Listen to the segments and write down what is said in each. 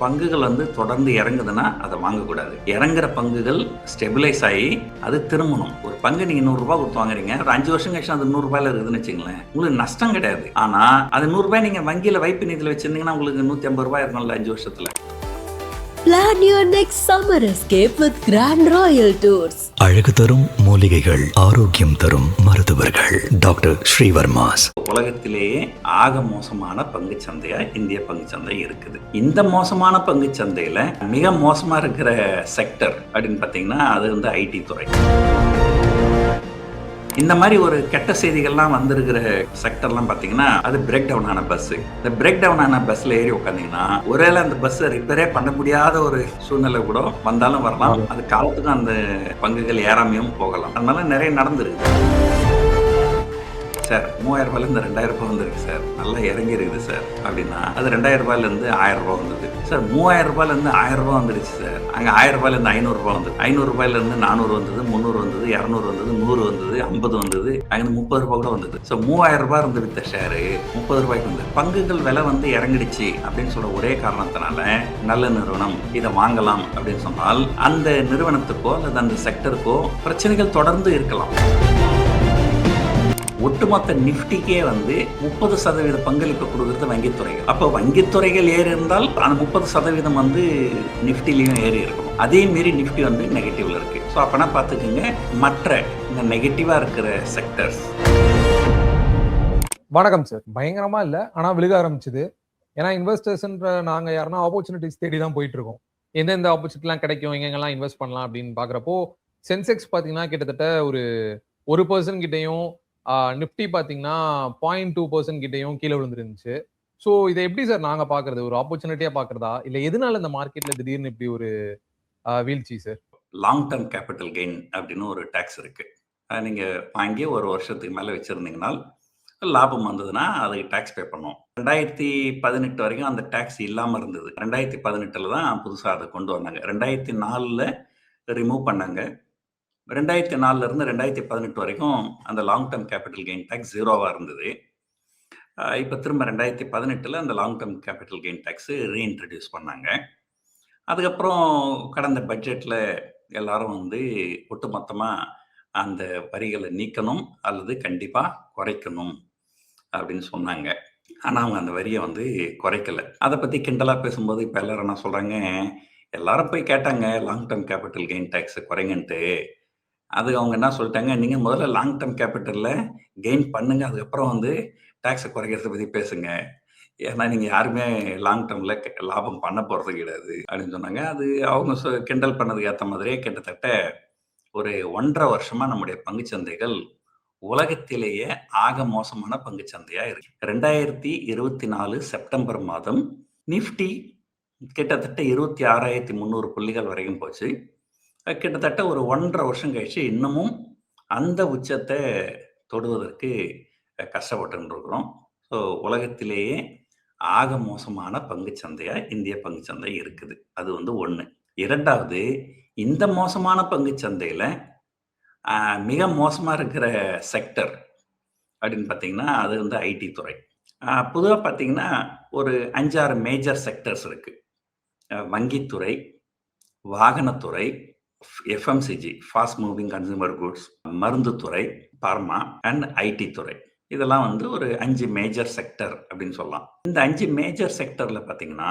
பங்குகள் வந்து தொடர்ந்து இறங்குதுன்னா அதை வாங்கக்கூடாது. இறங்குற பங்குகள் ஸ்டெபிலைஸ் ஆகி அது திரும்பணும். ஒரு பங்கு நீங்க ₹100 கொடுத்து வாங்குறீங்க, ஒரு 5 வருஷம் கழிச்சு அது ₹100 இருக்குதுன்னு வச்சுங்களேன், உங்களுக்கு நஷ்டம் கிடையாது. ஆனா அது ₹100 நீங்க வங்கியில வைப்பு நிதியில வச்சிருந்தீங்கன்னா உங்களுக்கு ₹150 இருக்கும்ல 5 வருஷத்துல. Plan your next summer escape with Grand Royal Tours. அழகு தரும் மூலிகைகள், ஆரோக்கியம் தரும் மருத்துவர்கள். டாக்டர் ஸ்ரீவர்மாஸ். உலகத்திலேயே ஆக மோசமான பங்கு சந்தையா இந்திய பங்கு சந்தை இருக்குது. இந்த மோசமான பங்கு சந்தையில மிக மோசமா இருக்கிற செக்டர் அப்படின்னு பாத்தீங்கன்னா அது வந்து ஐடி துறை. இந்த மாதிரி ஒரு கெட்ட செய்திகள்லாம் வந்திருக்கிற செக்டர்லாம் பார்த்தீங்கன்னா அது பிரேக் டவுன் ஆன பஸ். இந்த பிரேக் டவுன் ஆன பஸ்ல ஏறி உட்காந்தீங்கன்னா ஒருவேளை அந்த பஸ்ஸை ரிப்பேரே பண்ண முடியாத ஒரு சூழ்நிலை கூட வந்தாலும் வரலாம். அது காலத்துக்கும் அந்த பங்குகள் ஏறாமையும் போகலாம். அதனால நிறைய நடந்துருக்கு. சார் ₹3000 ₹2000 வந்துருக்கு சார், நல்லா இறங்கி இருக்குது சார் அப்படின்னா அது ₹2000 ₹1000 வந்தது சார். ₹3000 ₹1000 வந்துருச்சு சார். அங்கே ₹1000 ₹500 வந்தது, ₹500 400 வந்தது, 300 வந்தது, 200 வந்தது, 100 வந்தது, 50 வந்தது, அங்கே ₹30 கூட வந்தது. ஸோ ₹3000 இருந்து வித்த ஷேரு ₹30 வந்தது. பங்குகள் விலை வந்து இறங்கிடுச்சு அப்படின்னு சொல்ற ஒரே காரணத்தினால நல்ல நிறுவனம் இதை வாங்கலாம் அப்படின்னு சொன்னால் அந்த நிறுவனத்துக்கோ அல்லது அந்த செக்டருக்கோ பிரச்சனைகள் தொடர்ந்து இருக்கலாம். ஒட்டுமொத்த நிப்டிக்கே வந்து 30% பங்களிப்பு கொடுக்கறது வங்கித்துறைகள். அப்போ வங்கித்துறைகள் ஏறி இருந்தால் அந்த 30% வந்து நிப்டிலையும் ஏறி இருக்கும். அதே மீறி நிப்டி வந்து நெகட்டிவ்ல இருக்கு. ஸோ அப்பனா பார்த்துக்குங்க மற்ற இந்த நெகட்டிவா இருக்கிற செக்டர்ஸ். வணக்கம் சார். பயங்கரமா இல்ல, ஆனா விழுக ஆரம்பிச்சுது. ஏன்னா இன்வெஸ்டர்ஸ்ன்ற நாங்க யாருன்னா ஆப்பர்ச்சுனிட்டிஸ் தேடி தான் போயிட்டு இருக்கோம். எந்தெந்த ஆப்பர்ச்சுனிட்டிலாம் கிடைக்கும், எங்கெங்கெல்லாம் இன்வெஸ்ட் பண்ணலாம் அப்படின்னு பாக்குறப்போ சென்செக்ஸ் பாத்தீங்கன்னா கிட்டத்தட்ட ஒரு 1% கிட்டையும், நிப்டி பாத்தீங்கன்னா 0.2% கிட்டையும் கீழே விழுந்துருந்துச்சு. ஸோ இதை எப்படி சார் நாங்க பாக்குறது? ஒரு ஆப்பர்ச்சுனிட்டியா பாக்குறதா, இல்ல எதனால இந்த மார்க்கெட்ல திடீர்னு இப்படி ஒரு வீழ்ச்சி sir? Long term capital gain அப்படின்னு ஒரு டாக்ஸ் இருக்கு. நீங்க வாங்கி ஒரு வருஷத்துக்கு மேல வச்சிருந்தீங்கன்னா லாபம் வந்ததுன்னா அதுக்கு டாக்ஸ் பே பண்ணும். 2018 வரைக்கும் அந்த டாக்ஸ் இல்லாம இருந்தது. 2018 தான் புதுசா அதை கொண்டு வந்தாங்க. 2004 ரிமூவ் பண்ணாங்க. 2004 இருந்து 2018 வரைக்கும் அந்த long term capital gain tax 0வா இருந்தது. இப்போ திரும்ப 2018 அந்த long term capital gain tax reintroduce பண்ணாங்க. அதுக்கப்புறம் கடந்த பட்ஜெட்ல எல்லாரும் வந்து ஒட்டுமொத்தமா அந்த வரிகளை நீக்கணும் அல்லது கண்டிப்பா குறைக்கணும் அப்படின்னு சொன்னாங்க. ஆனா அவங்க அந்த வரியை வந்து குறைக்கல. அதை பத்தி கிண்டலா பேசும்போது இப்ப எல்லாரும் என்ன சொல்றாங்க, எல்லாரும் போய் கேட்டாங்க long term capital gain tax குறைங்கன்ட்டு. அது அவங்க என்ன சொல்லிட்டாங்க, நீங்க முதல்ல லாங் டர்ம் கேபிட்டல்ல கெயின் பண்ணுங்க, அதுக்கப்புறம் வந்து டாக்ஸை குறைக்கிறத பத்தி பேசுங்க. ஏன்னா நீங்க யாருமே லாங் டர்ம்ல லாபம் பண்ண போறது கிடையாது அப்படின்னு சொன்னாங்க. அது அவங்க கிண்டல் பண்ணதுக்கு ஏற்ற மாதிரியே கிட்டத்தட்ட ஒரு 1.5 வருஷமா நம்முடைய பங்குச்சந்தைகள் உலகத்திலேயே ஆக மோசமான பங்குச்சந்தையா இருக்கு. 2024 செப்டம்பர் மாதம் நிப்டி கிட்டத்தட்ட 26,300 புள்ளிகள் வரைக்கும் போச்சு. கிட்டத்தட்ட ஒரு 1.5 வருஷம் கழிச்சு இன்னமும் அந்த உச்சத்தை தொடுவதற்கு கஷ்டப்பட்டு இருக்கிறோம். ஸோ உலகத்திலேயே ஆக மோசமான பங்குச்சந்தையா இந்திய பங்குச்சந்தை இருக்குது. அது வந்து ஒன்று. இரண்டாவது, இந்த மோசமான பங்குச்சந்தையில மிக மோசமா இருக்கிற செக்டர் அப்படின்னு பார்த்தீங்கன்னா அது வந்து ஐடி துறை. பொதுவாக பார்த்தீங்கன்னா ஒரு 5-6 மேஜர் செக்டர்ஸ் இருக்கு. வங்கித்துறை, வாகனத்துறை, FMCG fast moving consumer goods, மருந்துத்துறை, பார்மா அண்ட் ஐடி துறை. இதெல்லாம் வந்து ஒரு 5 மேஜர் செக்டர் அப்படின்னு சொல்லலாம். இந்த 5 மேஜர் செக்டர்ல பார்த்தீங்கன்னா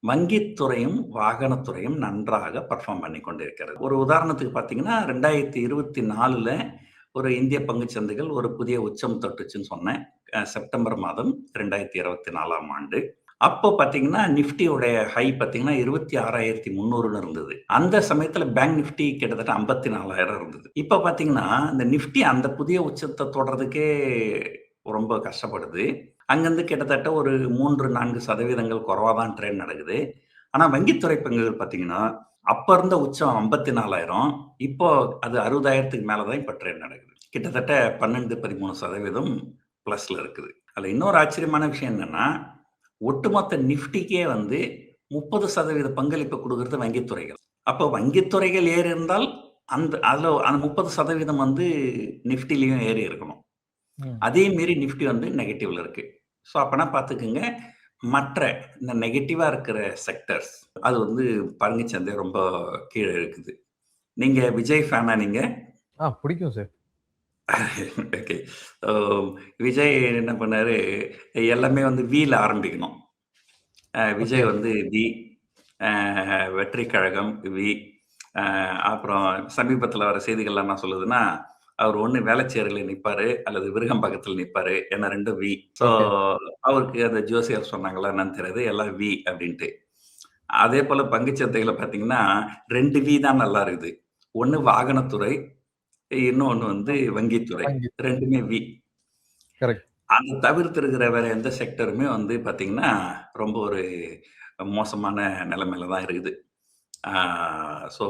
வங்கித்துறையும் வாகனத்துறையும் நன்றாக பர்ஃபார்ம் பண்ணி கொண்டிருக்கிறது. ஒரு உதாரணத்துக்கு பார்த்தீங்கன்னா 2024 ஒரு இந்திய பங்குச்சந்தைகள் ஒரு புதிய உச்சம் தொட்டுச்சுன்னு சொன்னேன். செப்டம்பர் மாதம் 2024 ஆண்டு. அப்போ பார்த்தீங்கன்னா நிஃப்டியோடைய ஹை பார்த்தீங்கன்னா 26,300 இருந்தது. அந்த சமயத்துல பேங்க் நிஃப்டி கிட்டத்தட்ட 54,000 இருந்தது. இப்போ பார்த்தீங்கன்னா இந்த நிஃப்டி அந்த புதிய உச்சத்தை தொடர்றதுக்கே ரொம்ப கஷ்டப்படுது. அங்கிருந்து கிட்டத்தட்ட ஒரு 3-4% குறைவா தான் ட்ரேட் நடக்குது. ஆனா வங்கித்துறை பங்குகள் பார்த்தீங்கன்னா அப்ப இருந்த உச்சம் 54,000, இப்போ அது 60,000க்கு மேலதான் இப்ப ட்ரேட் நடக்குது. கிட்டத்தட்ட 12-13% பிளஸ்ல இருக்குது. அதுல இன்னொரு ஆச்சரியமான விஷயம் என்னன்னா, ஒட்டுமொத்த நிஃப்டிக்கே வந்து 30% பங்களிப்பு கொடுக்கறது வங்கித்துறைகள். அப்போ வங்கித்துறைகள் ஏறி இருந்தால் அதுல அந்த 30% வந்து நிஃப்டிலையும் ஏறி இருக்கணும். அதே மீறி நிஃப்டி வந்து நெகட்டிவ்ல இருக்கு. ஸோ அப்பனா பார்த்துக்குங்க, மற்ற இந்த நெகட்டிவா இருக்கிற செக்டர்ஸ் அது வந்து பங்குச்சந்தை ரொம்ப கீழ இருக்குது. நீங்க விஜய் ஃபேனா நீங்க? பிடிக்கும் சார். ஓகே. ஓ விஜய் என்ன பண்ணாரு, எல்லாமே வந்து வீல ஆரம்பிக்கணும். ஓகே. விஜய் வந்து வி, அ வெற்றி கழகம் வி, அ அப்புறம் சமீபத்தில வர செய்திகள்லாம் என்ன சொல்லுதுன்னா, அவர் ஒண்ணு வேளச்சேரியில நிப்பாரு, அல்லது விருகம்பாக்கத்தில நிப்பாரு. ஏன்னா 2ம் வி. So okay. அவருக்கு அந்த ஜோசியர் சொன்னாங்களா என்னன்னு தெரியாது. எல்லாம் வி அப்படின்ட்டு. அதேபோல பங்குச்சந்தையில பார்த்தீங்கன்னா, 2 வி தான் நல்லா இருக்குது. ஒண்ணு வாகனத்துறை, இன்னொன்னு வந்து ஓகே. வங்கித்துறை. வங்கி. 2மே வி. கரெக்ட். அது தவிர்த்து இருக்கிற வேற எந்த செக்டருமே வந்து பார்த்தீங்கன்னா, ரொம்ப ஒரு மோசமான நிலைமையில தான் இருக்குது. ஆ ஸோ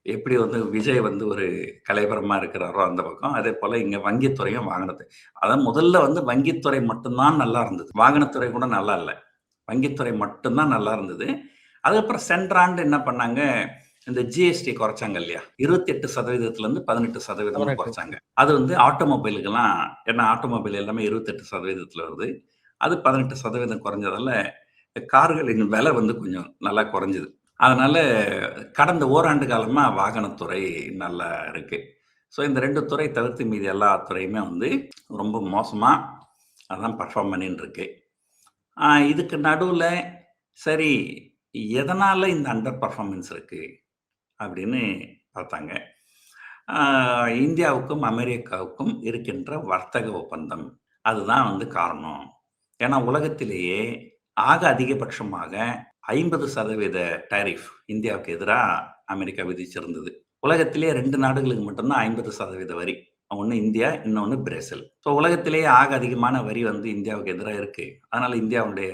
எப்படி வந்து விஜய் வந்து ஒரு கலைவரமா இருக்கிறாரோ அந்த பக்கம், அதேபோல இங்க வங்கித்துறையும் அதான் முதல்ல வந்து வங்கித்துறை மட்டும் தான் நல்லா இருந்தது. வாகனத்துறை கூட நல்லா இல்ல. வங்கித்துறை மட்டும் தான் நல்லா இருந்தது. அதுக்கப்புறம் சென்ற ஆண்டு என்ன பண்ணாங்க, இந்த ஜிஎஸ்டி குறைச்சாங்க இல்லையா? 28% 18% 18. குறைச்சாங்க. அது வந்து ஆட்டோமொபைலுக்கெல்லாம் ஏன்னா ஆட்டோமொபைல் எல்லாமே 28% வருது. அது 18% குறைஞ்சதால, கார்களின் விலை வந்து கொஞ்சம் நல்லா குறைஞ்சது. அதனால கடந்த ஓராண்டு காலமா வாகனத்துறை நல்லா இருக்கு. ஸோ இந்த 2 துறை தவிர்த்து மீதி எல்லா துறையுமே வந்து ரொம்ப மோசமா அதான் பெர்ஃபார்ம் பண்ணின்னு இருக்கு. இதுக்கு நடுவுல சரி எதனால இந்த அண்டர் பெர்ஃபார்மன்ஸ் இருக்கு? அப்படின்னு பார்த்தாங்க. ஆ இந்தியாவுக்கும், அமெரிக்காவுக்கும் இருக்கின்ற வர்த்தக ஒப்பந்தம். அதுதான் வந்து காரணம். ஏன்னா உலகத்திலேயே ஆக அதிகபட்சமாக 50% டாரிஃப் இந்தியாவுக்கு எதிரா அமெரிக்கா விதிச்சிருந்தது. உலகத்திலேயே 2 நாடுகளுக்கு மட்டும் தான் 50% வரி. ஒண்ணு இந்தியா, இன்னொன்னு பிரேசில். ஸோ உலகத்திலேயே ஆக அதிகமான வரி வந்து இந்தியாவுக்கு எதிரா இருக்கு. அதனால இந்தியாவுடைய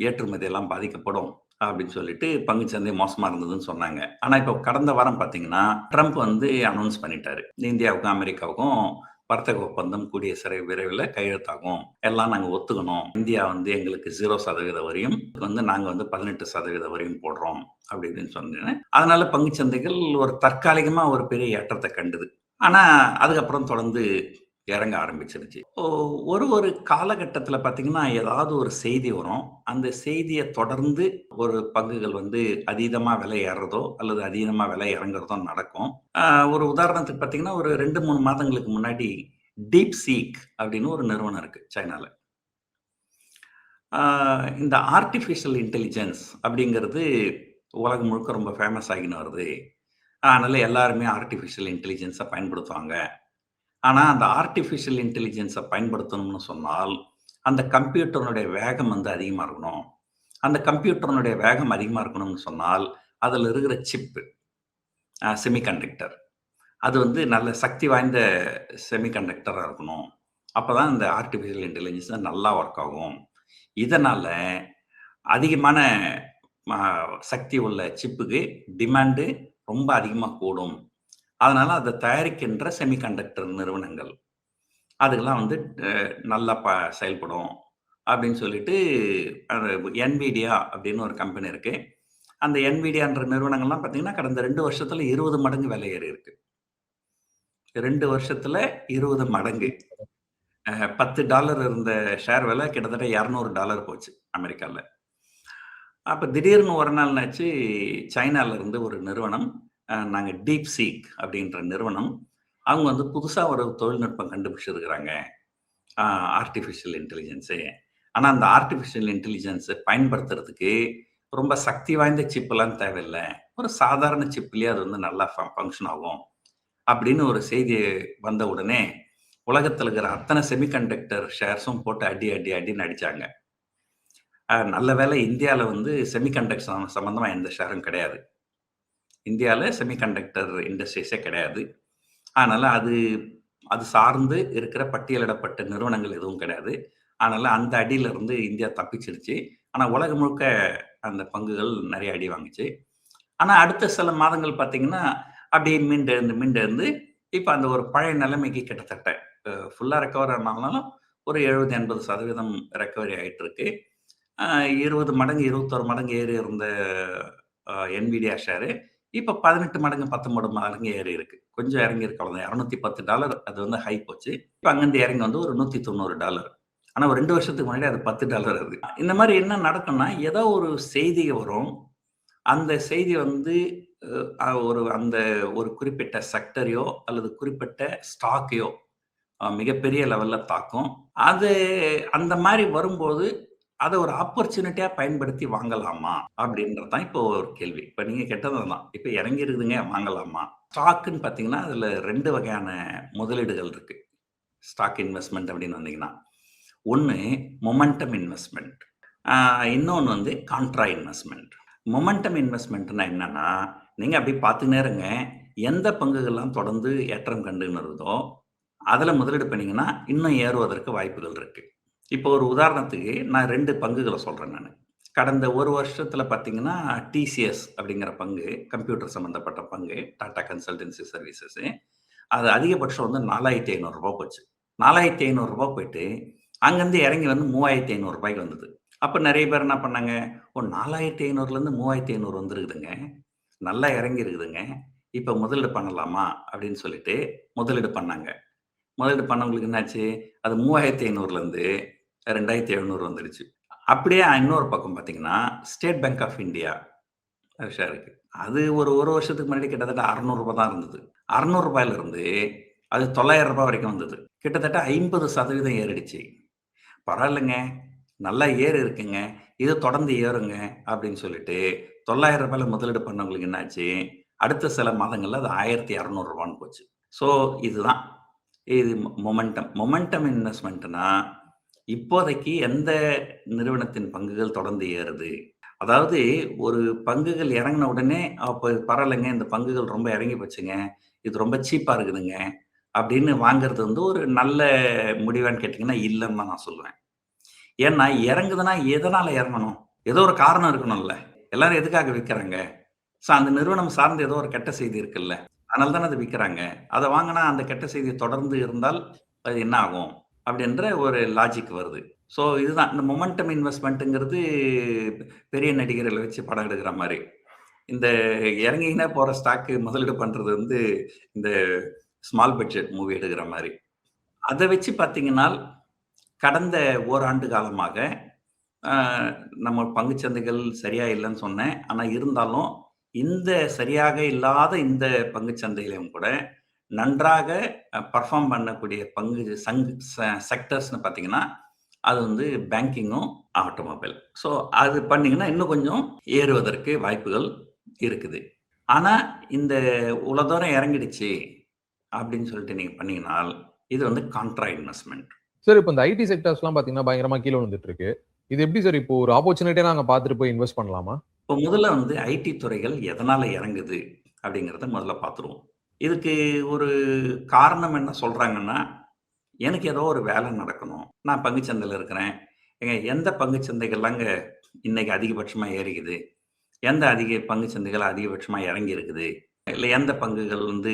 ஏற்றுமதி எல்லாம் பாதிக்கப்படும். அப்படின்னு சொல்லிட்டு பங்குச்சந்தை மோசமா இருந்ததுன்னு சொன்னாங்க. ஆனா இப்போ கடந்த வாரம் பார்த்தீங்கன்னா, ட்ரம்ப் வந்து அனவுன்ஸ் பண்ணிட்டாரு. இந்தியாவுக்கும், அமெரிக்காவுக்கும் வர்த்தக ஒப்பந்தம் கூடிய விரைவில கையெழுத்தாகும். எல்லாம் நாங்க ஒத்துக்கணும். இந்தியா வந்து எங்களுக்கு 0% வரியும் வந்து நாங்க வந்து 18% வரியும் போடுறோம். அப்படி இப்படின்னு சொன்னேன். அதனால பங்குச்சந்தைகள் ஒரு தற்காலிகமா ஒரு பெரிய ஏற்றத்த கண்டது. ஆனா அதுக்கப்புறம் தொடர்ந்து இறங்க ஆரம்பிச்சிருச்சு. ஒரு காலகட்டத்தில பார்த்தீங்கன்னா, ஏதாவது ஒரு செய்தி வரும். அந்த செய்திய தொடர்ந்து ஒரு பங்குகள் வந்து அதீதமா விலை ஏறுறதோ, அல்லது அதீதமா விலை இறங்குறதோ நடக்கும். ஒரு உதாரணத்துக்கு பார்த்தீங்கன்னா, ஒரு 2, 3 மாதங்களுக்கு முன்னாடி DeepSeek அப்படின்னு ஒரு நிறுவனம் இருக்கு சைனால. ஆ இந்த ஆர்ட்டிஃபிஷியல் இன்டெலிஜென்ஸ் அப்படிங்கிறது உலகம் முழுக்க ரொம்ப ஃபேமஸ் ஆகின்னு வருது. அதனால எல்லாருமே ஆர்ட்டிஃபிஷியல் இன்டெலிஜென்ஸ பயன்படுத்துவாங்க. ஆனா, அந்த ஆர்ட்டிஃபிஷியல் இன்டெலிஜென்ஸ பயன்படுத்தணும்னு சொன்னால், அந்த கம்ப்யூட்டருனுடைய வேகம் வந்து அதிகமா இருக்கணும். அந்த கம்ப்யூட்டருனுடைய வேகம் அதிகமா இருக்கணும்னு சொன்னால், அதுல இருக்கிற சிப், செமிகண்டக்டர். அது வந்து நல்ல சக்தி வாய்ந்த செமிகண்டக்டரா இருக்கணும். அப்பதான் இந்த ஆர்ட்டிஃபிஷியல் இன்டெலிஜென்ஸ் நல்லா ஒர்க் ஆகும். இதனால அதிகமான அ சக்தி உள்ள சிப்புக்கு டிமாண்டு ரொம்ப அதிகமா கூடும். அதனால அத தயாரிக்கின்ற செமிகண்டக்டர் நிறுவனங்கள், அதுக்கெல்லாம் வந்து அ நல்லா செயல்படும். அப்படின்னு சொல்லிட்டு அந்த NVIDIA அப்படின்னு ஒரு கம்பெனி இருக்கு. அந்த NVIDIAன்ற நிறுவனங்கள்லாம் பார்த்தீங்கன்னா, கடந்த 2 வருஷத்துல 20 மடங்கு விலை ஏறியிருக்கு. 2 வருஷத்துல 20 மடங்கு. $10 இருந்த ஷேர் விலை கிட்டத்தட்ட $200 போச்சு அமெரிக்கால. அப்ப திடீர்னு ஒரு நாள் என்னாச்சு, சைனால இருந்து ஒரு நிறுவனம், நாங்க DeepSeek அப்படின்ற நிறுவனம், அவங்க வந்து புதுசா ஒரு தொழில்நுட்பம் கண்டுபிடிச்சிருக்கிறாங்க. ஆ ஆர்ட்டிஃபிஷியல் இன்டெலிஜென்ஸு. ஆனா, அந்த ஆர்ட்டிஃபிஷியல் இன்டெலிஜென்ஸ பயன்படுத்துறதுக்கு ரொம்ப சக்தி வாய்ந்த சிப்லாம் தேவையில்ல. ஒரு சாதாரண சிப்லயே அது வந்து நல்லா ஃபங்ஷன் ஆகும். அப்படின்னு ஒரு செய்தி வந்த உடனே, உலகத்துல இருக்கிற அத்தன செமிகண்டக்டர் ஷேர்ஸும் போட்டு அடி, அடி, அடின்னு அடிச்சாங்க. நல்ல வேளை இந்தியால வந்து செமிகண்டக்டர் சம்மந்தமா எந்த ஷேரும் கிடையாது. இந்தியால செமிகண்டக்டர் இண்டஸ்ட்ரீஸே கிடையாது. அதனால அது அது சார்ந்து இருக்கிற பட்டியலிடப்பட்ட நிறுவனங்கள் எதுவும் கிடையாது. அதனால அந்த அடியிலிருந்து இந்தியா தப்பிச்சிருச்சு. ஆனா உலகம் முழுக்க அந்த பங்குகள் நெறைய அடி வாங்குச்சு. ஆனா அடுத்த சில மாதங்கள் பார்த்தீங்கன்னா, அப்படியே மீண்டெழுந்து, மீண்டெழுந்து இப்ப அந்த ஒரு பழைய நிலைமைக்கு கிட்டத்தட்ட ஃபுல்லா ரெக்கவர் ஆனாலும் ஒரு 70, 80% ரெக்கவரி ஆயிட்டு இருக்கு. 20 மடங்கு, 21 மடங்கு ஏறி இருந்த NVIDIA ஷேரு இப்ப 18 மடங்கு, 19 மடங்கு ஏறி இருக்கு. கொஞ்சம் இறங்கியிருக்கு அவ்வளவுதான். $210 அது வந்து ஹை போச்சு. இப்ப அங்கருந்து இறங்கி வந்து ஒரு $190. ஆனா ஒரு 2 வருஷத்துக்கு முன்னாடி அது $10 அது. இந்த மாரி என்ன நடக்கும்னா, ஏதோ ஒரு செய்தி வரும். அந்த செய்தி வந்து அந்த ஒரு குறிப்பிட்ட செக்டரையோ அல்லது குறிப்பிட்ட ஸ்டாக்கையோ மிகப்பெரிய லெவல்ல தாக்கும். அது அந்த மாரி வரும்போது, அத ஒரு ஆப்பர்ச்சுனிட்டியா பயன்படுத்தி வாங்கலாமா? அப்படின்றது தான் இப்போ ஒரு கேள்வி. இப்ப நீங்க கேட்டது அதான். இப்ப இறங்கி இருக்குதுங்க வாங்கலாமா? ஸ்டாக்குன்னு பார்த்தீங்கன்னா, அதுல 2 வகையான முதலீடுகள் இருக்கு. ஸ்டாக் இன்வெஸ்ட்மென்ட் அப்படின்னு வந்தீங்கன்னா. ஒண்ணு மொமெண்டம் இன்வெஸ்ட்மென்ட். இன்னொன்னு வந்து கான்ட்ரா இன்வெஸ்ட்மென்ட். மொமெண்டம் இன்வெஸ்ட்மென்ட்னா என்னன்னா, நீங்க அப்படியே பார்த்துன்னே இருங்க. எந்த பங்குகள்லாம் தொடர்ந்து ஏற்றம் கண்டுன்னு இருக்குதோ, அதுல முதலீடு பண்ணீங்கன்னா, இன்னும் ஏறுவதற்கு வாய்ப்புகள் இருக்கு. இப்போ ஒரு உதாரணத்துக்கு நான் 2 பங்குகள சொல்றேன் நானு. கடந்த 1 வருஷத்துல பார்த்தீங்கன்னா, டிசிஎஸ் அப்படிங்கிற பங்கு, கம்ப்யூட்டர் சம்மந்தப்பட்ட பங்கு, டாடா கன்சல்டன்சி சர்வீசஸ். அது அதிகபட்சம் வந்து ரூ. 4,500 போச்சு. ரூ. 4,500 போயிட்டு, அங்கருந்து இறங்கி வந்து ரூ. 3,500 வந்தது. அப்ப நெறைய பேர் என்ன பண்ணாங்க, ஓ 4,500லேருந்து 3,500 வந்திருக்குதுங்க. நல்லா இறங்கி இருக்குதுங்க. இப்ப முதலீடு பண்ணலாமா? அப்படின்னு சொல்லிட்டு முதலீடு பண்ணாங்க. முதலீடு பண்ணவங்களுக்கு என்னாச்சு, அது 3,500லேருந்து 2,700 வந்துருச்சு. அப்படியே இன்னொரு பக்கம் பார்த்தீங்கன்னா, state bank of India share இருக்கு. அது ஒரு 1 வருஷத்துக்கு முன்னாடி கிட்டத்தட்ட ரூ. 600 தான் இருந்தது. ரூ. 600லேருந்து அது ரூ. 900 வரைக்கும் வந்தது. கிட்டத்தட்ட 50% ஏறிடுச்சு. பரவாயில்லங்க. நல்லா ஏறு இருக்குங்க. இது தொடர்ந்து ஏறுங்க அப்படின்னு சொல்லிட்டு ரூ. 900 முதலீடு பண்ணவங்களுக்கு என்னாச்சு, அடுத்த சில மாதங்கள்ல அது ரூ. 1,200 போச்சு. ஸோ இதுதான். இது மொமெண்டம். மொமெண்டம் இன்வெஸ்ட்மென்ட்னா, இப்போதைக்கு எந்த நிறுவனத்தின் பங்குகள் தொடர்ந்து ஏறுது. அதாவது ஒரு பங்குகள் இறங்குன உடனே, அப்ப பரவாயில்லங்க இந்த பங்குகள் ரொம்ப இறங்கி போச்சுங்க. இது ரொம்ப சீப்பா இருக்குதுங்க. அப்படின்னு வாங்குறது வந்து ஒரு நல்ல முடிவான்னு கேட்டீங்கன்னா, இல்லன்னு தான் நான் சொல்லுவேன். ஏன்னா இறங்குதுன்னா எதனால இறங்கணும்? ஏதோ ஒரு காரணம் இருக்கணும்ல. எல்லாரும் எதுக்காக விக்கிறாங்க? அந்த நிறுவனம் சார்ந்து ஏதோ ஒரு கெட்ட செய்தி இருக்குல்ல. அதனால தானே அத விக்கிறாங்க. அத வாங்குனா அந்த கெட்ட செய்தி தொடர்ந்து இருந்தால் அது என்ன ஆகும்? அப்படின்ற ஒரு லாஜிக் வருது. இதுதான் இந்த மொமெண்டம் இன்வெஸ்ட்மென்ட்ங்கிறது பெரிய நடிகர்கள வச்சு படம் எடுக்கிற மாரி. இந்த இறங்கிக்கினே போற ஸ்டாக் முதலீடு பண்றது வந்து இந்த ஸ்மால் பட்ஜெட் மூவி எடுக்கிற மாரி. அத வச்சு பார்த்தீங்கன்னா, கடந்த ஓராண்டு காலமாக அ நம்ம பங்குச் சந்தைகள் சரியா இல்லன்னு சொன்னேன். ஆனா இருந்தாலும், இந்த சரியாக இல்லாத இந்த பங்குச் சந்தையிலும் கூட நன்றாக பெர்ஃபார்ம் பண்ணக்கூடிய பங்கு சங் செ செக்டர்ஸ்ன்னு பார்த்தீங்கன்னா, அது வந்து பேங்கிங்கும், ஆட்டோமொபைல். அது பண்ணீங்கன்னா, இன்னும் கொஞ்சம் ஏறுவதற்கு வாய்ப்புகள் இருக்குது. ஆனா, இந்த இவ்வளோ தூரம் இறங்கிடுச்சு அப்படின்னு சொல்லிட்டு நீங்க பண்ணீங்கனால், இது வந்து கான்ட்ரா இன்வெஸ்ட்மென்ட். சார், இப்ப இந்த ஐடி செக்டார்ஸ்லாம் பார்த்தீங்கன்னா, பயங்கரமா கீழ விழுந்துட்டு இருக்கு. இது எப்படி சார் இப்போ ஒரு ஆப்பர்ச்சுனிட்டியா நாங்க பார்த்துட்டு போய் இன்வெஸ்ட் பண்ணலாமா? இப்போ முதல்ல வந்து ஐடி துறைகள் எதனால இறங்குது அப்படிங்கிறத முதல்ல பார்த்துருவோம். இதுக்கு ஒரு காரணம் என்ன சொல்றாங்கன்னா, எனக்கு ஏதோ ஒரு வேலை நடக்கணும். நான் பங்குச் சந்தையில இருக்கிறேன். ஏங்க எந்த பங்குச் சந்தைகள்லாங்க இன்னைக்கு அதிகபட்சமா ஏறிக்குது? எந்த பங்குச் சந்தைகள் அதிகபட்சமா இறங்கி இருக்குது? இல்ல எந்த பங்குகள் வந்து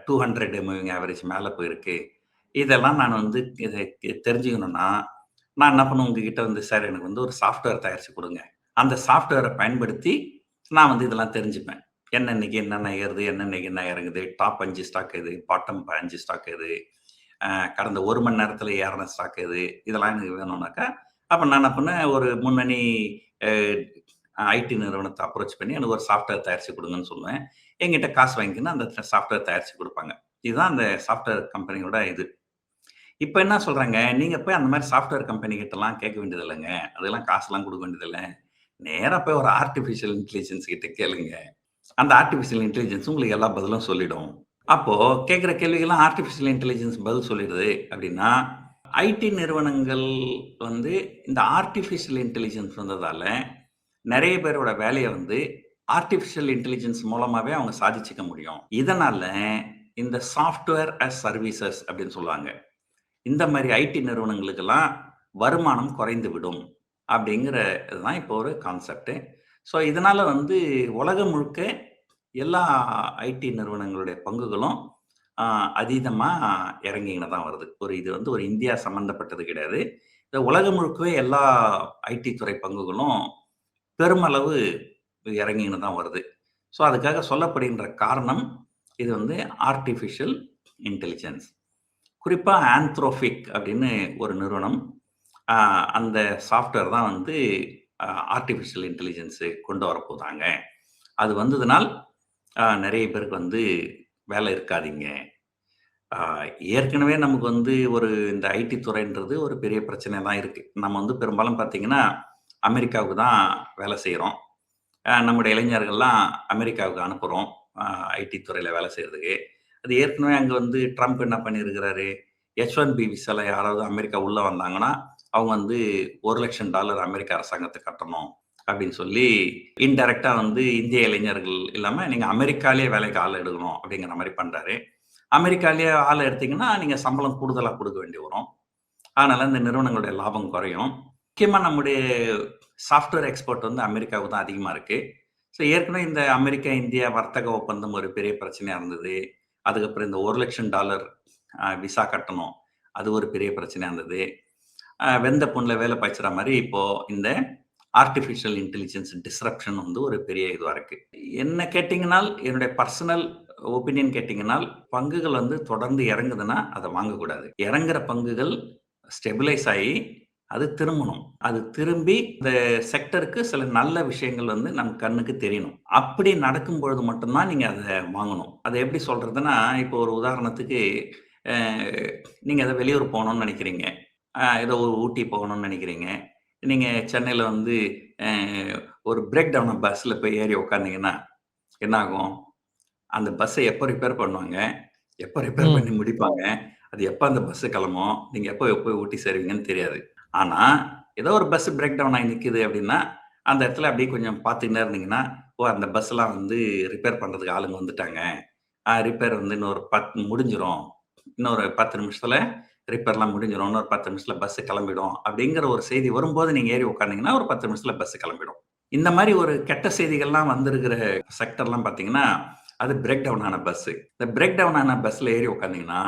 200 மூவிங் ஆவரேஜ் மேல போயிருக்கு? இதெல்லாம் நான் வந்து இத தெரிஞ்சுக்கணும்னா, நான் என்ன பண்ணுவேன் உங்ககிட்ட வந்து, "சார் எனக்கு வந்து ஒரு சாஃப்ட்வேர் தயாரிச்சு குடுங்க." அந்த சாஃப்ட்வேர பயன்படுத்தி நான் வந்து இதெல்லாம் தெரிஞ்சுப்பேன். இன்னைக்கு என்னென்ன ஏறுது, இன்னைக்கு என்ன இறங்குது, டாப் 5 ஸ்டாக் எது, பாட்டம் 5 ஸ்டாக் எது, அ கடந்த 1 மணி நேரத்தில ஏறுன ஸ்டாக் எது, இதெல்லாம் எனக்கு வேணும்னாக்கா, அப்ப நான் என்ன பண்ணேன், ஒரு முன்னணி அ ஐடி நிறுவனத்த அப்ரோச் பண்ணி எனக்கு ஒரு சாஃப்ட்வேர் தயாரிச்சு குடுங்கன்னு சொல்லுவேன். என்கிட்ட காசு வாங்கிக்கின்னு அந்த சாஃப்ட்வேர் தயாரிச்சு குடுப்பாங்க. இதுதான் அந்த சாஃப்ட்வேர் கம்பெனியோட இது. இப்ப என்ன சொல்றாங்க, நீங்க போய் அந்த மாரி சாஃப்ட்வேர் கம்பெனி கிட்டலாம் கேட்க வேண்டியது இல்லங்க. அதெல்லாம் காசுலாம் குடுக்க வேண்டியது இல்ல. நேரா போய் ஒரு ஆர்டிபிஷியல் இன்டெலிஜென்ஸ் கிட்ட கேளுங்க. அந்த ஆர்டிபிஷியல் இன்டெலிஜென்ஸ் உங்களுக்கு எல்லா பதிலும் சொல்லிடும். அப்போ கேட்கிற கேள்விக்கெல்லாம் ஆர்டிபிஷியல் இன்டெலிஜென்ஸ் பதில் சொல்லிடுது அப்படின்னா, ஐடி நிறுவனங்கள் வந்து இந்த ஆர்டிபிஷியல் இன்டெலிஜென்ஸ் வந்ததால, நெறைய பேரோட வேலைய வந்து ஆர்டிபிஷியல் இன்டெலிஜென்ஸ் மூலமாவே அவங்க சாதிச்சுக்க முடியும். இதனால இந்த சாஃப்ட்வேர் அஸ் சர்வீசஸ் அப்படின்னு சொல்லுவாங்க. இந்த மாரி ஐடி நிறுவனங்களுக்கெல்லாம் வருமானம் குறைந்து விடும். அப்படிங்கிறது தான் இப்போ ஒரு கான்செப்ட். இதனால வந்து உலகம் முழுக்க எல்லா ஐடி நிறுவனங்களுடைய பங்குகளும் அ அதீதமா இறங்கிக்கின்னு தான் வருது. இது வந்து ஒரு இந்தியா சம்மந்தப்பட்டது கிடையாது. இது உலகம் முழுக்கவே எல்லா ஐடி துறை பங்குகளும் பெருமளவு இறங்கிக்கின்னு தான் வருது. அதுக்காக சொல்லப்படுகின்ற காரணம், இது வந்து ஆர்டிபிஷியல் இன்டெலிஜென்ஸ். குறிப்பா ஆந்த்ரோபிக் அப்படின்னு ஒரு நிறுவனம் அந்த சாஃப்ட்வேர் தான் வந்து ஆர்டிஃபிஷியல் இன்டெலிஜென்ஸு கொண்டு வரப்போதாங்க. அது வந்ததுனால் நெறைய பேருக்கு வந்து வேலை இருக்காதுங்க. ஆ ஏற்கனவே நமக்கு வந்து இந்த ஐடி துறைன்றது ஒரு பெரிய பிரச்சனை தான் இருக்கு. நம்ம வந்து பெரும்பாலும் பார்த்தீங்கன்னா, அமெரிக்காவுக்கு தான் வேலை செய்றோம். நம்முடைய இளைஞர்கள்லாம் அமெரிக்காவுக்கு அனுப்புறோம். ஐடி துறையில வேலை செய்றதுக்கு. அது ஏற்கனவே அங்க வந்து ட்ரம்ப் என்ன பண்ணியிருக்கிறாரு, H1B விசால யாராவது அமெரிக்கா உள்ள வந்தாங்கன்னா, அவங்க வந்து $1,00,000 அமெரிக்க அரசாங்கத்துக்கு கட்டணும் அப்படின்னு சொல்லி, இன்டைரக்ட்டா வந்து இந்திய இளைஞர்கள் இல்லாம, நீங்க அமெரிக்காலயே வேலைக்கு ஆள் எடுக்கணும் அப்படிங்கிற மாரி பண்றாரு. அமெரிக்காலயே ஆள் எடுத்தீங்கன்னா, நீங்க சம்பளம் கூடுதலா குடுக்க வேண்டி வரும். அதனால இந்த நிறுவனங்களுடைய லாபம் குறையும். முக்கியமா நம்முடைய சாஃப்ட்வேர் எக்ஸ்போர்ட் வந்து அமெரிக்காவுக்கு தான் அதிகமா இருக்கு. ஸோ ஏற்கனவே இந்த அமெரிக்கா, இந்தியா வர்த்தக ஒப்பந்தம் ஒரு பெரிய பிரச்சனையா இருந்தது. அதுக்கப்புறம் இந்த $1,00,000 விசா கட்டணும். அது ஒரு பெரிய பிரச்சனையா இருந்தது. வெந்த புண்ல வேலை பாய்ச்சுற மாரி இப்போ இந்த ஆர்டிஃபிஷியல் இன்டெலிஜென்ஸ் டிஸ்ரப்ஷன் வந்து ஒரு பெரிய இதுவா இருக்கு. என்ன கேட்டீங்கனால், என்னுடைய பர்சனல் ஒப்பீனியன் கேட்டீங்கனால், பங்குகள் வந்து தொடர்ந்து இறங்குதுன்னா, அத வாங்கக்கூடாது. இறங்குற பங்குகள் ஸ்டெபிலைஸ் ஆயி, அது திரும்பணும். அது திரும்பி இந்த செக்டருக்கு சில நல்ல விஷயங்கள் வந்து நம் கண்ணுக்கு தெரியணும். அப்படி நடக்கும் பொழுது மட்டும் தான் நீங்க அத வாங்கணும். அத எப்படி சொல்றதுன்னா, இப்போ ஒரு உதாரணத்துக்கு, அ நீங்க ஏதோ வெளியூர் போணும்னு நெனைக்கிறீங்க. ஏதோ ஒரு ஊட்டி போகணும்னு நெனைக்கிறீங்க. நீங்க சென்னையில வந்து அ ஒரு பிரேக் டவுன் பஸ்ல போய் ஏறி உட்கார்ந்தீங்கன்னா, என்ன ஆகும்? அந்த பஸ்ஸ எப்ப ரிப்பேர் பண்ணுவாங்க? எப்ப ரிப்பேர் ம். பண்ணி முடிப்பாங்க? அது எப்ப அந்த பஸ் கிளம்பும்? நீங்க எப்ப போய் ஊட்டி சேருவீங்கன்னு தெரியாது. ஆனா, ஏதோ ஒரு பஸ் பிரேக் டவுன் ஆயி நிக்குது அப்படின்னா, அந்த இடத்துல அப்படியே கொஞ்சம் பார்த்துக்கின்னே இருந்தீங்கன்னா, ஓ! அந்த பஸ்லாம் வந்து ரிப்பேர் பண்றதுக்கு ஆளுங்க வந்துட்டாங்க. ரிப்பேர் வந்து இன்னொரு 10 முடிஞ்சிரும். இன்னொரு 10 நிமிஷத்துல ரிப்பேர்லாம் முடிஞ்சிரும். இன்னொரு 10 நிமிஷத்துல பஸ் கிளம்பிடும். அப்படிங்கிற ஒரு செய்தி வரும்போது நீங்க ஏறி உட்கார்ந்தீங்கன்னா, ஒரு 10 நிமிஷத்துல பஸ் கிளம்பிடும். இந்த மாரி ஒரு கெட்ட செய்திகள்லாம் வந்திருக்கிற செக்டர்லாம் பார்த்தீங்கன்னா, அது பிரேக் டவுன் ஆன பஸ்ஸு. இந்த பிரேக் டவுன் ஆன பஸ்ல ஏறி உட்கார்ந்தீங்கன்னா,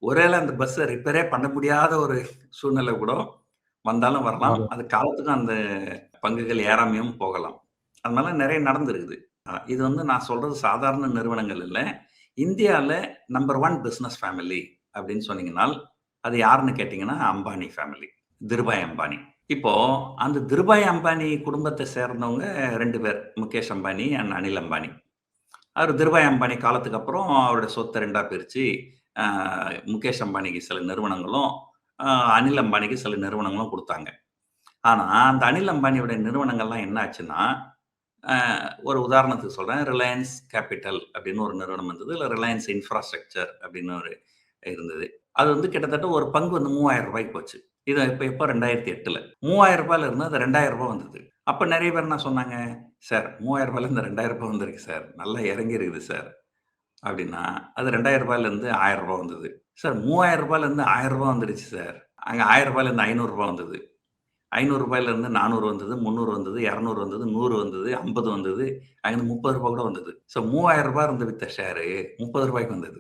ஒருவேள அந்த பஸ்ஸ ரிப்பேரே பண்ண முடியாத ஒரு சூழ்நிலை கூட வந்தாலும் வரலாம். வரும். அது காலத்துக்கும் அந்த பங்குகள் ஏறாமயும் போகலாம். அதனால நெறைய நடந்திருக்குது. இது வந்து நான் சொல்றது சாதாரண நிறுவனங்கள் இல்ல. இந்தியால நம்பர் 1 பிசினஸ் ஃபேமிலி அப்படின்னு சொன்னீங்கனால், அது யாருன்னு கேட்டீங்கன்னா, அம்பானி ஃபேமிலி. திருபாய் அம்பானி. இப்போ அந்த திருபாய் அம்பானி குடும்பத்த சேர்ந்தவங்க 2 பேர். முகேஷ் அம்பானி அண்ட் அனில் அம்பானி. அவரு திருபாய் அம்பானி காலத்துக்கு அப்புறம் அவருடைய சொத்த 2ஆ பிரிச்சு, அ முகேஷ் அம்பானிக்கு சில நிறுவனங்களும், அ அனில் அம்பானிக்கு சில நிறுவனங்களும் குடுத்தாங்க. ஆனா, அந்த அனில் அம்பானியோட நிறுவனங்கள்லாம் என்ன ஆச்சுன்னா, அ ஒரு உதாரணத்துக்கு சொல்றேன். ரிலையன்ஸ் கேப்பிட்டல் அப்படின்னு ஒரு நிறுவனம் இருந்தது. இல்ல ரிலையன்ஸ் இன்ஃப்ராஸ்ட்ரக்சர் அப்படின்னு ஒரு இருந்தது. அது வந்து கிட்டத்தட்ட ஒரு பங்கு வந்து ரூ. 3000 போச்சு. இது எப்போ 2008ல. ரூ. 3000 இருந்து அது ரூ. 2000 வந்தது. அப்ப நெறைய பேர் என்ன சொன்னாங்க, "சார் ரூ. 3000லேருந்து ரூ. 2000 வந்திருக்கு சார். நல்லா இறங்கி இருக்குது சார்." அப்படின்னா, அது ரூ. 2000லேருந்து ரூ. 1000 வந்தது. "சார் ரூ. 3000லேருந்து ரூ. 1000 வந்துருச்சு சார்." அங்க ரூ. 1000லேருந்து ரூ. 500 வந்தது. ரூ. 500லேருந்து 400 வந்தது, 300 வந்தது, 200 வந்தது, 100 வந்தது, 50 வந்தது, அங்கிருந்து ரூ. 30 கூட வந்தது. ஸோ ரூ. 3000 இருந்து வித்த ஷேரு ரூ. 30க்கு வந்தது.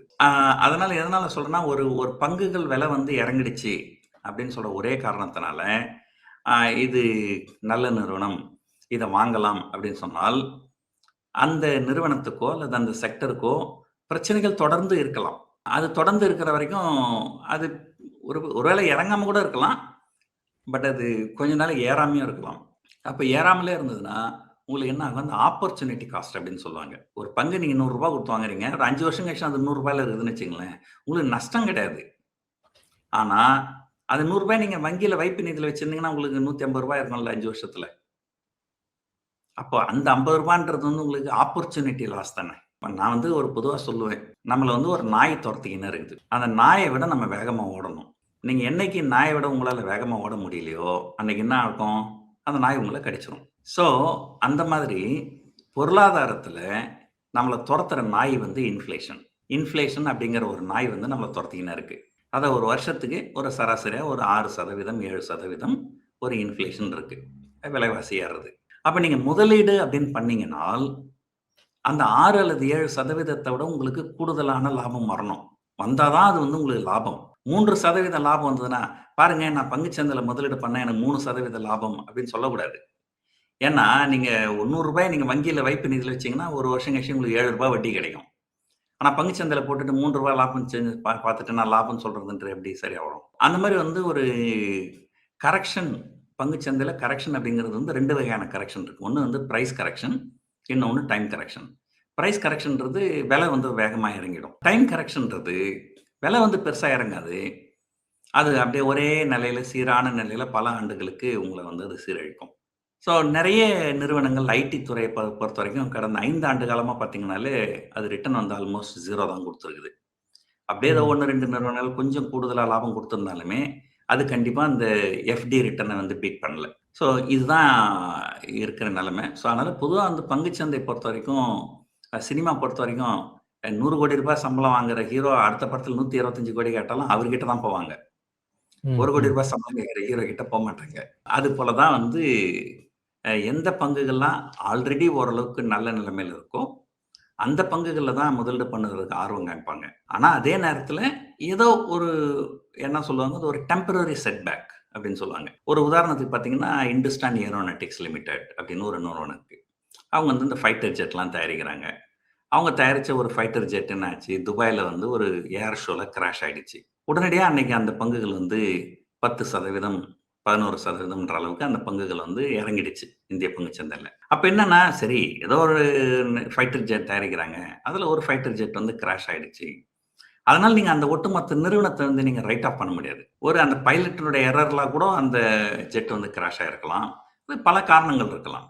அதனால எதனால சொல்றேன்னா, ஒரு ஒரு பங்குகள் விலை வந்து இறங்கிடுச்சு அப்படின்னு சொல்ற ஒரே காரணத்தினால, அ இது நல்ல நிறுவனம், இத வாங்கலாம் அப்படின்னு சொன்னால், அந்த நிறுவனத்துக்கோ அல்லது அந்த செக்டருக்கோ பிரச்சனைகள் தொடர்ந்து இருக்கலாம். அது தொடர்ந்து இருக்கிற வரைக்கும், அது ஒருவேளை இறங்காம கூட இருக்கலாம். பட் அது கொஞ்ச நாள் ஏறாமயும் இருக்கலாம். அப்ப ஏறாமலே இருந்ததுன்னா, உங்களுக்கு என்ன ஆகும்? அந்த ஆப்பர்ச்சுனிட்டி காஸ்ட் அப்படின்னு சொல்லுவாங்க. ஒரு பங்கு நீங்க ரூ. 100 குடுத்து வாங்குறீங்க. ஒரு 5 வருஷம் கழிச்சு அது ரூ. 100 இருக்குதுன்னு வச்சுக்கங்களேன். உங்களுக்கு நஷ்டம் கிடையாது. ஆனா, அது ரூ. 100 நீங்க வங்கியில வைப்பு நிதியில வச்சிருந்தீங்கன்னா, உங்களுக்கு ரூ. 150 இருக்கும்ல 5 வருஷத்துல. அப்போ அந்த ரூ. 50ன்றது வந்து உங்களுக்கு ஆப்பர்ச்சுனிட்டி லாஸ் தானே. இப்ப நான் வந்து ஒரு பொதுவா சொல்லுவேன். நம்மள வந்து ஒரு நாய் தொரத்திக்கின்னு இருக்குது. அந்த நாய விட நம்ம வேகமா ஓடணும். நீங்க என்னைக்கு நாய விட உங்களால வேகமா ஓட முடியலையோ, அன்னைக்கு என்ன ஆகும்? அந்த நாய் உங்கள கடிச்சிரும். ஸோ, அந்த மாதிரி பொருளாதாரத்துல நம்மள தொரத்துற நாய் வந்து இன்ஃப்ளேஷன். இன்ஃப்ளேஷன் அப்படிங்கிற ஒரு நாய் வந்து நம்மள தொரத்திக்கின்னு இருக்கு. அத ஒரு வருஷத்துக்கு ஒரு சராசரியா ஒரு 6%, 7% ஒரு இன்ஃப்ளேஷன் இருக்கு. விலைவாசி ஏறுறது. அப்ப நீங்க முதலீடு அப்படின்னு பண்ணீங்கனால், அந்த 6 அல்லது 7% விட உங்களுக்கு கூடுதலான லாபம் வரணும். வந்தா தான் அது வந்து உங்களுக்கு லாபம். 3% லாபம் வந்ததுன்னா, பாருங்க நான் பங்குச்சந்தையில முதலீடு பண்ணேன். எனக்கு 3% லாபம் அப்படின்னு சொல்லக்கூடாது. ஏன்னா, நீங்க ரூ. 100 நீங்க வங்கியில வைப்பு நிதியில வச்சீங்கன்னா, ஒரு வருஷம் கழிச்சு உங்களுக்கு ரூ. 7 வட்டி கிடைக்கும். ஆனா பங்குச்சந்தையில போட்டுட்டு ரூ. 3 லாபம் செஞ்சு பார்த்துட்டு நான் லாபம்னு சொல்றதுன்றது எப்படி சரியா வரும்? அந்த மாரி வந்து ஒரு கரெக்ஷன் பங்குச்சந்தையில கரெக்ஷன் அப்படிங்கிறது வந்து 2 வகையான கரெக்ஷன் இருக்கு. ஒண்ணு வந்து பிரைஸ் கரெக்ஷன், இன்னொன்னு டைம் கரெக்ஷன். பிரைஸ் கரெக்ஷன்றது விலை வந்து வேகமா இறங்கிடும். டைம் கரெக்ஷன்றது விலை வந்து பெருசா இறங்காது. அது அப்படியே ஒரே நிலையில சீரான நிலையில பல ஆண்டுகளுக்கு உங்கள வந்து அது சீரழிக்கும். ஸோ நெறைய நிறுவனங்கள் ஐடி துறைய பொறுத்தவரைக்கும் கடந்த 5 ஆண்டு காலமா பார்த்தீங்கன்னாலே, அது ரிட்டர்ன் வந்து ஆல்மோஸ்ட் 0 தான் குடுத்துருக்குது. அப்படியே ஏதோ ம். 1, 2 நிறுவனங்கள் கொஞ்சம் கூடுதலா லாபம் குடுத்திருந்தாலுமே, அது கண்டிப்பா அந்த எஃப்டி ரிட்டர்ன வந்து பீட் பண்ணல. ஸோ இதுதான் இருக்கிற நிலைமை. ஸோ அதனால பொதுவா வந்து பங்குச்சந்தை பொறுத்தவரைக்கும், சினிமா பொறுத்தவரைக்கும் ரூ. 100,00,00,000 சம்பளம் வாங்குற ஹீரோ அடுத்த படத்துல 125 கோடி கேட்டாலும் அவர்கிட்ட தான் போவாங்க. ம். ரூ. 1,00,00,000 ம். சம்பளம் கேட்கிற ஹீரோ கிட்ட போமாட்டாங்க. அதுபோல தான் வந்து எந்த பங்குகள்லாம் ஆல்ரெடி ஓரளவுக்கு நல்ல நிலைமையில இருக்கோ, அந்த பங்குகள்ல தான் முதலீடு பண்ணுறதுக்கு ஆர்வம் காமிப்பாங்க. ஆனா அதே நேரத்துல ஏதோ ஒரு என்ன சொல்லுவாங்க, அது ஒரு டெம்பரரி செட்பேக் அப்படின்னு சொல்லுவாங்க. ஒரு உதாரணத்துக்கு பார்த்தீங்கன்னா, இந்துஸ்தான் ஏரோநாட்டிக்ஸ் லிமிடெட் அப்படின்னு ஒரு நிறுவனம் இருக்கு. அவங்க வந்து இந்த ஃபைட்டர் ஜெட்லாம் தயாரிக்கிறாங்க. அவங்க தயாரிச்ச ஒரு ஃபைட்டர் ஜெட் என்ன ஆச்சு, துபாய்ல வந்து ஒரு ஏர் ஷோல கிராஷ் ஆயிடுச்சு. உடனடியா அன்னைக்கு அந்த பங்குகள் வந்து 10%, 11%ன்ற அளவுக்கு அந்த பங்குகள் வந்து இறங்கிடுச்சு இந்திய பங்குச் சந்தையில. அப்ப என்னன்னா, சரி ஏதோ ஒரு ஃபைட்டர் ஜெட் தயாரிக்கிறாங்க. அதுல ஒரு ஃபைட்டர் ஜெட் வந்து கிராஷ் ஆயிடுச்சு. அதனால நீங்க அந்த ஒட்டுமொத்த நிறுவனத்த வந்து நீங்க ரைட் ஆஃப் பண்ண முடியாது. ஒரு அந்த பைலட்டினுடைய எரர்ல கூட அந்த ஜெட் வந்து கிராஷ் ஆயிருக்கலாம். பல காரணங்கள் இருக்கலாம்.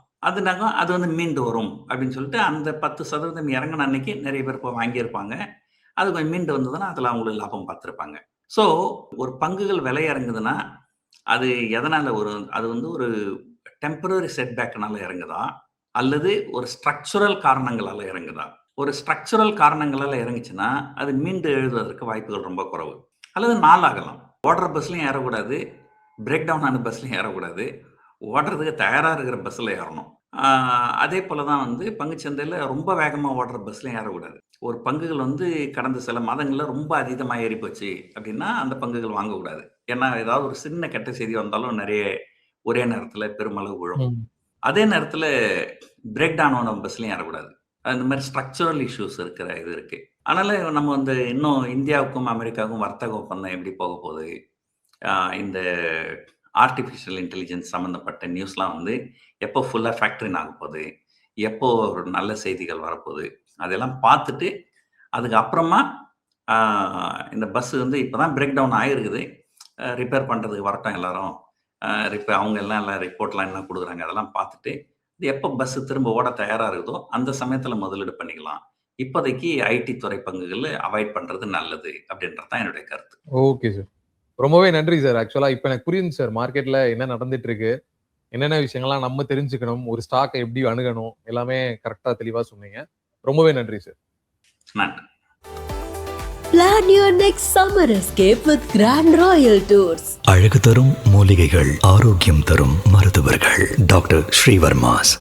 அது வந்து மீண்டு வரும் அப்படின்னு சொல்லிட்டு அந்த 10% இறங்குன அன்னைக்கு நெறைய பேர் போய் வாங்கியிருப்பாங்க. அது கொஞ்சம் மீண்டு வந்ததுன்னா, அதுல அவங்களுக்கு லாபம் பார்த்திருப்பாங்க. ஸோ ஒரு பங்குகள் விலை இறங்குதுன்னா, அது எதனால அது வந்து ஒரு டெம்பரரி செட்பேக்னால இறங்குதா? அல்லது ஒரு ஸ்ட்ரக்சுரல் காரணங்களால இறங்குதா? ஒரு ஸ்ட்ரக்சுரல் காரணங்களால இறங்குச்சுன்னா, அது மீண்டு எழுவதற்கு வாய்ப்புகள் ரொம்ப குறைவு. அல்லது நாளாகலாம். ஓடுற பஸ்லயும் ஏறக்கூடாது. பிரேக் டவுன் ஆன பஸ்லயும் ஏறக்கூடாது. ஓடுறதுக்கு தயாரா இருக்கிற பஸ்ல ஏறணும். அதே போல தான் வந்து பங்குச்சந்தையில ரொம்ப வேகமா ஓடுற பஸ்லயும் ஏறக்கூடாது. ஒரு பங்குகள் வந்து கடந்த சில மாதங்கள்ல ரொம்ப அதீதமா ஏறி போச்சு அப்படின்னா, அந்த பங்குகள் வாங்கக்கூடாது. ஏன்னா, ஏதாவது ஒரு சின்ன கெட்ட செய்தி வந்தாலும் நெறைய ஒரே நேரத்துல பெருமளவு விழும். ம். அதே நேரத்துல பிரேக் டவுன் ஆன பஸ்லயும் ஏறக்கூடாது. இந்த மாரி ஸ்ட்ரக்சரல் இஷ்யூஸ் இருக்கிற இது இருக்கு. அதனால நம்ம வந்து இன்னும் இந்தியாவுக்கும், அமெரிக்காவுக்கும் வர்த்தக ஒப்பந்தம் எப்படி போகப்போகுது? இந்த ஆர்டிஃபிஷியல் இன்டெலிஜென்ஸ் சம்மந்தப்பட்ட நியூஸ்லாம் வந்து எப்போ ஃபுல்லா ஃபேக்டரின் ஆகப்போகுது? எப்போ ஒரு நல்ல செய்திகள் வரப்போகுது? அதெல்லாம் பார்த்துட்டு, அதுக்கு அப்புறமா ஆ இந்த பஸ் வந்து இப்ப தான் பிரேக் டவுன் ஆயிருக்குது. ரிப்பேர் பண்றதுக்கு வரட்டும் எல்லாரும். அவங்க எல்லாம் ரிப்போர்ட்லாம் என்ன குடுக்குறாங்க அதெல்லாம் பார்த்துட்டு, இது எப்போ பஸ் திரும்ப ஓட தயாரா இருக்குதோ, அந்த சமயத்துல முதலீடு பண்ணிக்கலாம். இப்போதைக்கு ஐடி துறை பங்குகள அவாய்ட் பண்றது நல்லது அப்படின்றது தான் என்னுடைய கருத்து. Okay sir. ரொம்பவே நன்றி சார். ஆக்சுவலா இப்ப எனக்கு புரியுது சார். மார்க்கெட்ல என்ன நடந்துட்டு இருக்கு? என்னென்ன விஷயங்கள்லாம் நம்ம தெரிஞ்சுக்கணும்? ஒரு ஸ்டாக்க எப்படி அணுகணும்? எல்லாமே கரெக்ட்டா தெளிவா சொன்னீங்க. ரொம்பவே நன்றி சார். நன்றி. Plan your next summer escape with Grand Royal Tours. அழகு தரும் மூலிகைகள், ஆரோக்கியம் தரும் மருத்துவர்கள். டாக்டர் ஸ்ரீவர்மாஸ்.